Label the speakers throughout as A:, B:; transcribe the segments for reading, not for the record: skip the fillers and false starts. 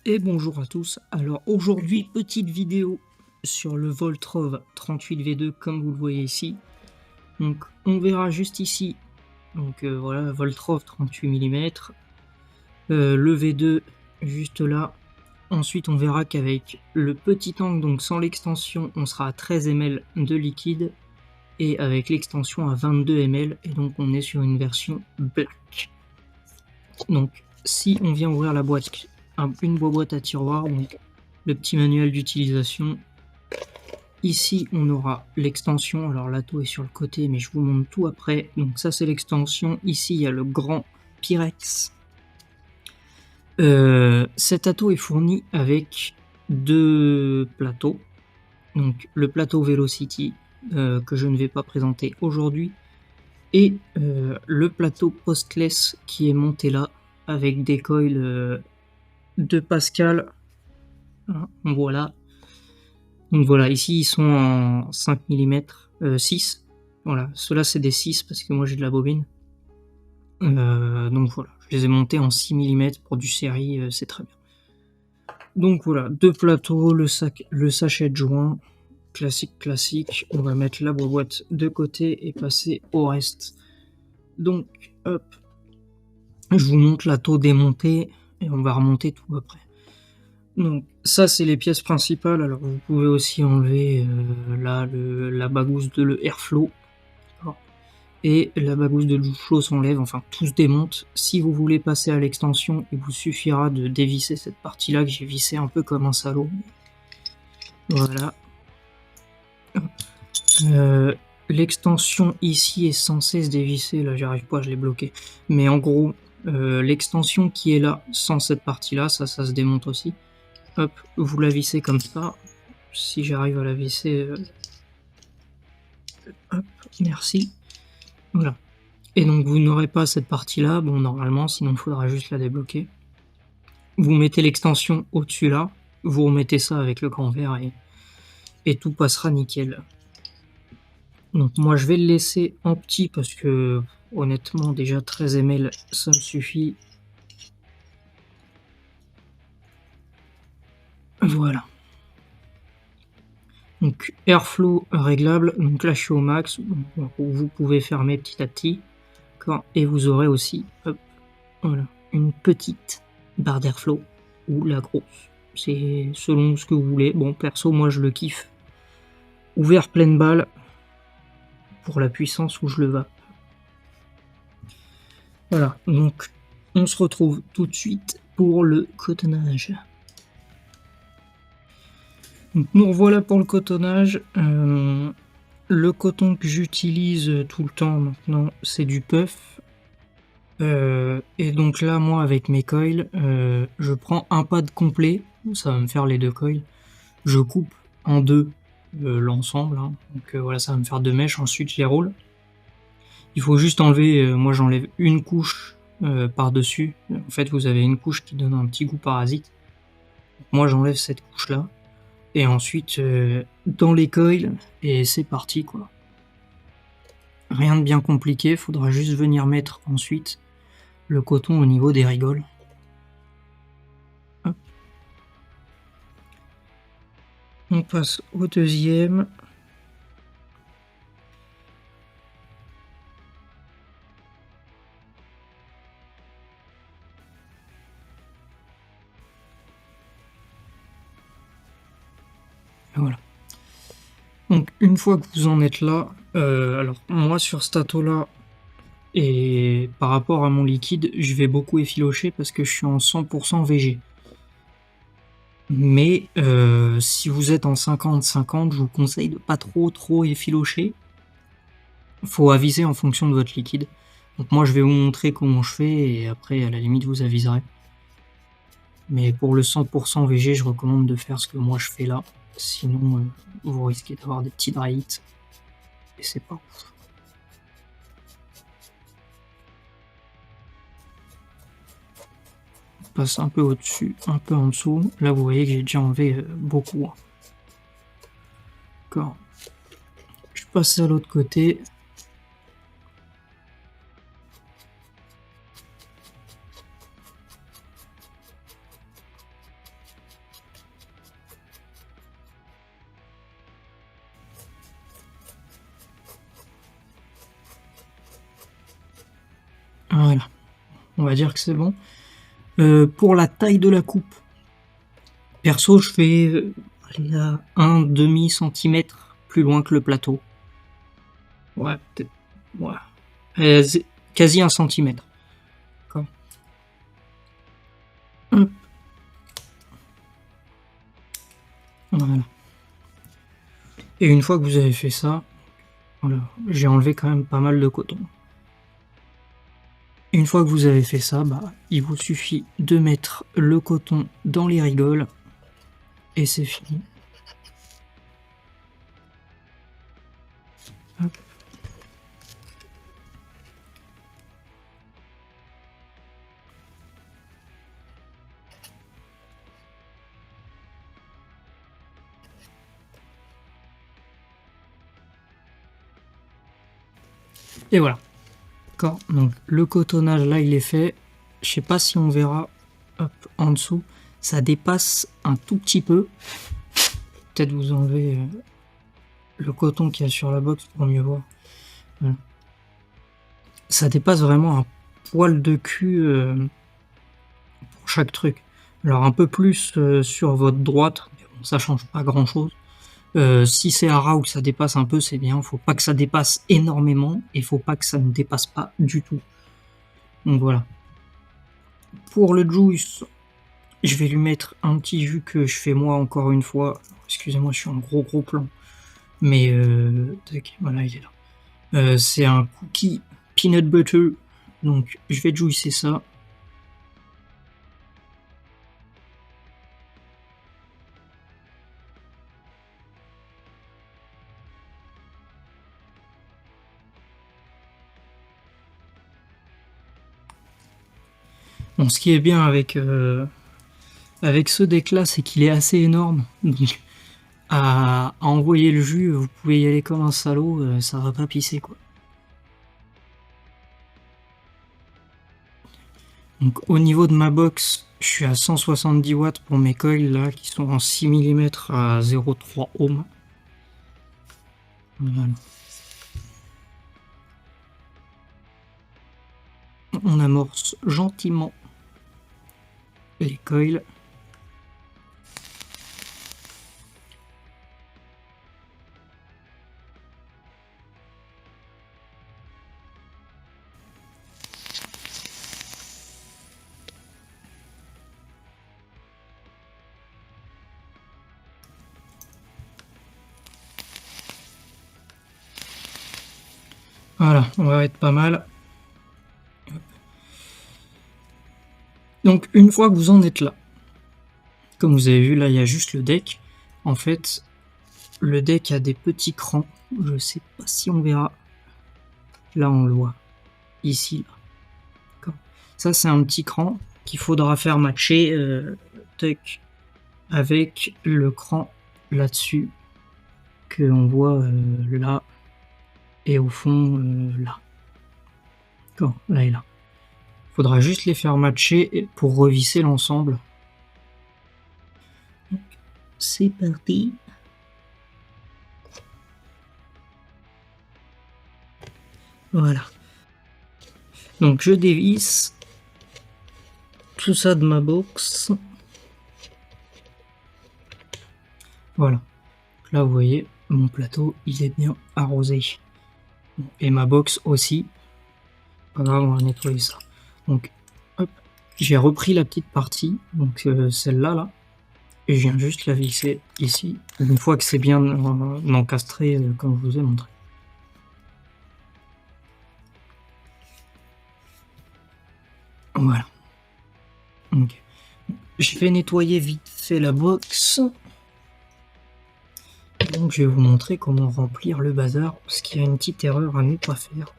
A: Et bonjour à tous. Alors aujourd'hui, petite vidéo sur le Voltrov 38V2 comme vous le voyez ici. Donc on verra juste ici. Donc voilà, Voltrov 38 mm. Le V2 juste là. Ensuite on verra qu'avec le petit angle, donc sans l'extension, on sera à 13 ml de liquide. Et avec l'extension à 22 ml. Et donc on est sur une version black. Donc si on vient ouvrir la boîte, une boîte à tiroir, donc le petit manuel d'utilisation. Ici on aura l'extension, alors l'atto est sur le côté mais je vous montre tout après. Donc ça c'est l'extension, ici il y a le grand Pyrex. Cet atto est fourni avec deux plateaux. Donc le plateau Velocity que je ne vais pas présenter aujourd'hui et le plateau Postless qui est monté là avec des coils de Pascal. Voilà. Donc voilà, ici ils sont en 5 mm, 6. Voilà, ceux-là c'est des 6 parce que moi j'ai de la bobine. Donc voilà, je les ai montés en 6 mm pour du série, c'est très bien. Donc voilà, deux plateaux, le sachet de joint, classique. On va mettre la boîte de côté et passer au reste. Donc hop, je vous montre l'atto démonté et on va remonter tout après. Donc ça c'est les pièces principales. Alors vous pouvez aussi enlever là la bagousse de le airflow et la bagousse de l'outflow s'enlève, enfin tout se démonte. Si vous voulez passer à l'extension, il vous suffira de dévisser cette partie là que j'ai vissé un peu comme un salaud. Voilà. L'extension ici est censée se dévisser, là j'arrive pas, je l'ai bloqué. Mais en gros, l'extension qui est là sans cette partie là, ça se démonte aussi. Hop, vous la vissez comme ça. Si j'arrive à la visser, hop, merci. Voilà. Et donc vous n'aurez pas cette partie-là, bon normalement, sinon il faudra juste la débloquer. Vous mettez l'extension au-dessus là, vous remettez ça avec le grand verre et tout passera nickel. Donc moi je vais le laisser en petit parce que honnêtement déjà 13 ml ça me suffit. Voilà. Donc airflow réglable, donc là je suis au max, vous pouvez fermer petit à petit. Et vous aurez aussi hop, voilà, une petite barre d'airflow ou la grosse. C'est selon ce que vous voulez. Bon, perso, moi je le kiffe. Ouvert pleine balle pour la puissance où je le vape. Voilà, donc on se retrouve tout de suite pour le cotonnage. Donc nous revoilà pour le cotonnage. Le coton que j'utilise tout le temps maintenant, c'est du puff. Et donc là, moi, avec mes coils, je prends un pad complet, ça va me faire les deux coils. Je coupe en deux l'ensemble, hein. Donc voilà, ça va me faire deux mèches. Ensuite, je les roule. Il faut juste enlever, moi j'enlève une couche par-dessus. En fait, vous avez une couche qui donne un petit goût parasite. Moi, j'enlève cette couche-là. Et ensuite, dans les coils, et c'est parti, quoi. Rien de bien compliqué, faudra juste venir mettre ensuite le coton au niveau des rigoles. Hop. On passe au deuxième. Voilà. Donc une fois que vous en êtes là, alors moi sur cet atto là, et par rapport à mon liquide, je vais beaucoup effilocher parce que je suis en 100% VG. Mais si vous êtes en 50-50, je vous conseille de pas trop effilocher. Faut aviser en fonction de votre liquide. Donc moi je vais vous montrer comment je fais et après à la limite vous aviserez. Mais pour le 100% VG, je recommande de faire ce que moi je fais là. Sinon vous risquez d'avoir des petits dry hits. Et c'est pas ouf. Passe un peu au-dessus, un peu en dessous. Là, vous voyez que j'ai déjà enlevé beaucoup. D'accord. Je passe à l'autre côté. Voilà, on va dire que c'est bon. Pour la taille de la coupe, perso, je fais, allez, à 1/2 centimètre plus loin que le plateau. Ouais, peut-être, ouais, z quasi 1 centimètre. D'accord. Hop, voilà, et une fois que vous avez fait ça, voilà, j'ai enlevé quand même pas mal de coton. Une fois que vous avez fait ça, bah, il vous suffit de mettre le coton dans les rigoles et c'est fini. Hop. Et voilà. D'accord, donc le cotonnage là il est fait. Je sais pas si on verra, hop, en dessous, ça dépasse un tout petit peu. Peut-être vous enlevez le coton qu'il y a sur la box pour mieux voir. Voilà. Ça dépasse vraiment un poil de cul pour chaque truc. Alors un peu plus sur votre droite, mais bon, ça change pas grand chose. Si c'est à ras ou que ça dépasse un peu, c'est bien. Faut pas que ça dépasse énormément et faut pas que ça ne dépasse pas du tout. Donc voilà. Pour le juice, je vais lui mettre un petit jus que je fais moi encore une fois. Excusez-moi, je suis en gros plan. Mais tac, voilà, il est là. C'est un cookie peanut butter. Donc je vais juicer ça. Bon, ce qui est bien avec ce deck là, c'est qu'il est assez énorme. Donc à envoyer le jus, vous pouvez y aller comme un salaud, ça va pas pisser quoi. Donc au niveau de ma box, je suis à 170 watts pour mes coils là, qui sont en 6 mm à 0,3 ohm. Voilà. On amorce gentiment les coils. Voilà, on va être pas mal. Donc une fois que vous en êtes là, comme vous avez vu là, il y a juste le deck. En fait, le deck a des petits crans. Je sais pas si on verra. Là, on le voit. Ici, là. Ça, c'est un petit cran qu'il faudra faire matcher avec le cran là-dessus que on voit là et au fond là. D'accord, là et là. Faudra juste les faire matcher pour revisser l'ensemble. C'est parti. Voilà. Donc je dévisse tout ça de ma box. Voilà. Là vous voyez, mon plateau il est bien arrosé. Et ma box aussi. Pas grave, on va nettoyer ça. Donc hop, j'ai repris la petite partie, donc celle-là là. Et je viens juste la visser ici, une fois que c'est bien encastré comme je vous ai montré. Voilà. Okay. Je vais nettoyer vite fait la box. Donc je vais vous montrer comment remplir le bazar, parce qu'il y a une petite erreur à ne pas faire.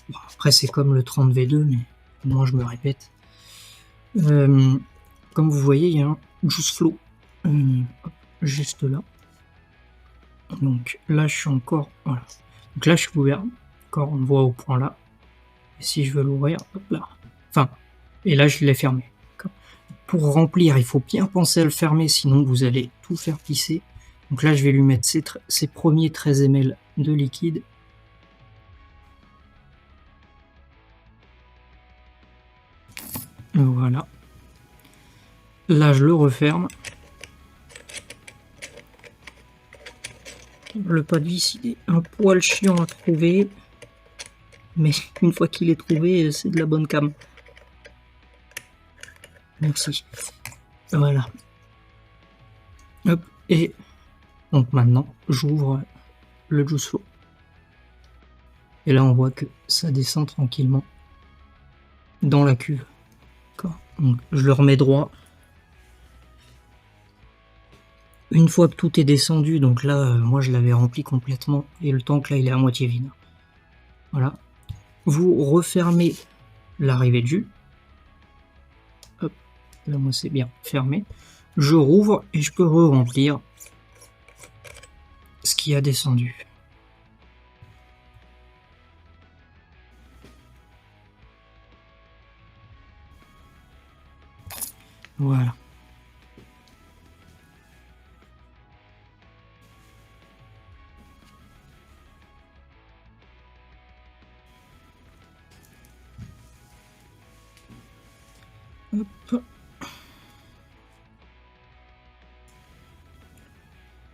A: Bon, après c'est comme le 30V2, mais moi je me répète. Comme vous voyez, il y a un juice flow juste là. Donc là je suis encore, voilà. Donc là je suis ouvert, encore on voit au point là. Et si je veux l'ouvrir, hop là. Enfin, et là je l'ai fermé. Pour remplir, il faut bien penser à le fermer, sinon vous allez tout faire pisser. Donc là je vais lui mettre ces premiers 13 ml de liquide. Voilà. Là, je le referme. Le pas de vis, il est un poil chiant à trouver. Mais une fois qu'il est trouvé, c'est de la bonne cam. Merci. Voilà. Hop. Et donc maintenant, j'ouvre le juice flow. Et là, on voit que ça descend tranquillement dans la cuve. Donc, je le remets droit. Une fois que tout est descendu, donc là, moi je l'avais rempli complètement, et le tank là il est à moitié vide. Voilà. Vous refermez l'arrivée de jus. Hop, là moi c'est bien fermé. Je rouvre et je peux re-remplir ce qui a descendu. Voilà. Hop.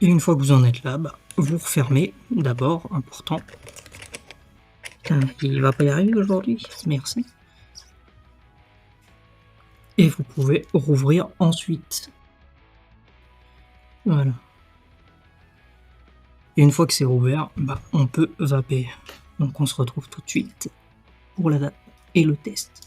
A: Et une fois que vous en êtes là, bah, vous refermez d'abord, important. Il va pas y arriver aujourd'hui, merci. Et vous pouvez rouvrir ensuite. Voilà. Et une fois que c'est rouvert, bah, on peut vaper. Donc on se retrouve tout de suite pour la date et le test.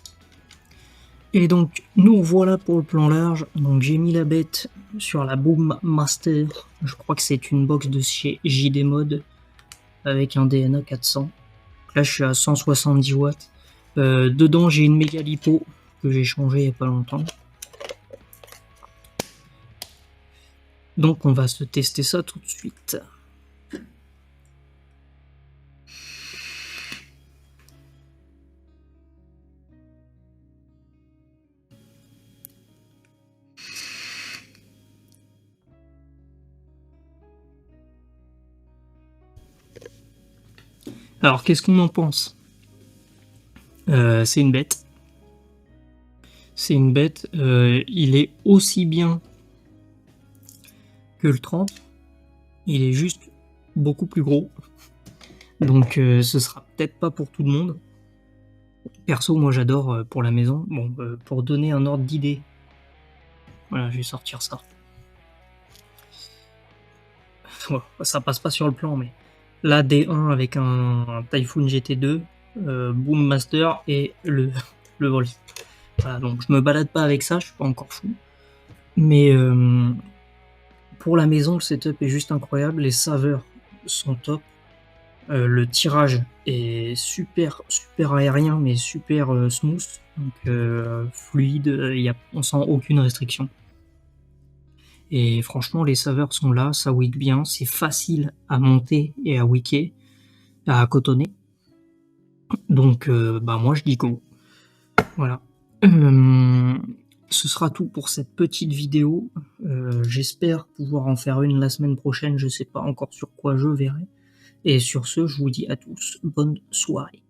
A: Et donc nous voilà pour le plan large. Donc j'ai mis la bête sur la Boom Master. Je crois que c'est une box de chez JD Mode avec un DNA 400. Là je suis à 170 watts. Dedans j'ai une méga lipo que j'ai changé il n'y a pas longtemps. Donc on va se tester ça tout de suite. Alors qu'est-ce qu'on en pense? C'est une bête. C'est une bête. Il est aussi bien que le 30. Il est juste beaucoup plus gros. Donc ce sera peut-être pas pour tout le monde. Perso, moi j'adore pour la maison. Bon, pour donner un ordre d'idée. Voilà, je vais sortir ça. Ça passe pas sur le plan, mais là D1 avec un Typhoon GT2, Boom Master et le Volt. Voilà, donc je me balade pas avec ça, je suis pas encore fou. Mais pour la maison, le setup est juste incroyable, les saveurs sont top. Le tirage est super aérien mais super smooth, donc fluide, on sent aucune restriction. Et franchement les saveurs sont là, ça wick bien, c'est facile à monter et à wicker, à cotonner. Donc bah moi je dis go. Voilà. Ce sera tout pour cette petite vidéo. J'espère pouvoir en faire une la semaine prochaine, je sais pas encore sur quoi, je verrai. Et sur ce, je vous dis à tous, bonne soirée.